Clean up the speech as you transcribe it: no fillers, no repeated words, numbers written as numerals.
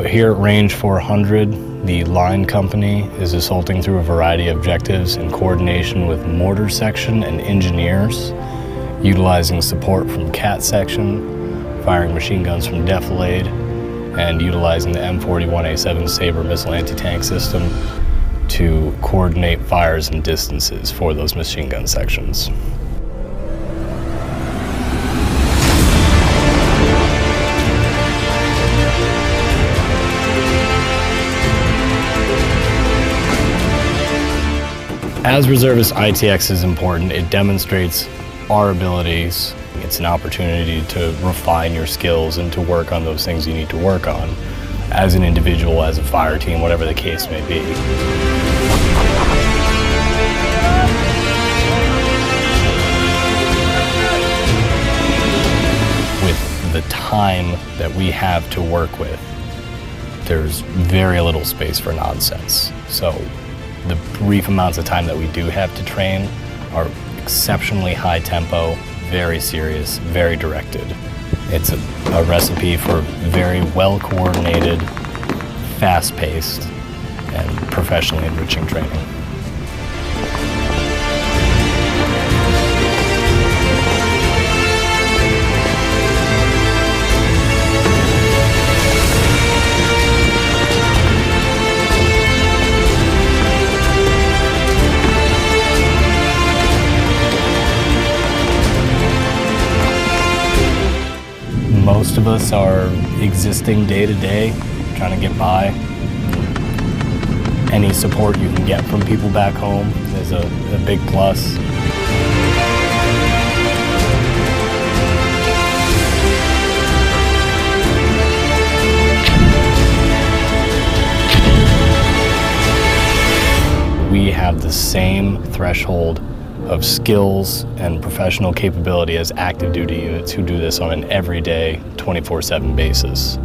here at Range 400, the line company is assaulting through a variety of objectives in coordination with mortar section and engineers, utilizing support from CAT section, firing machine guns from Defilade, and utilizing the M41A7 Sabre missile anti-tank system to coordinate fires and distances for those machine gun sections. As reservist, ITX is important. It demonstrates our abilities. It's an opportunity to refine your skills and to work on those things you need to work on as an individual, as a fire team, whatever the case may be. With the time that we have to work with, there's very little space for nonsense. So the brief amounts of time that we do have to train are exceptionally high tempo, very serious, very directed. It's a recipe for very well coordinated, fast-paced, and professionally enriching training. Most of us are existing day to day, trying to get by. Any support you can get from people back home is a big plus. We have the same threshold of skills and professional capability as active duty units who do this on an everyday 24/7 basis.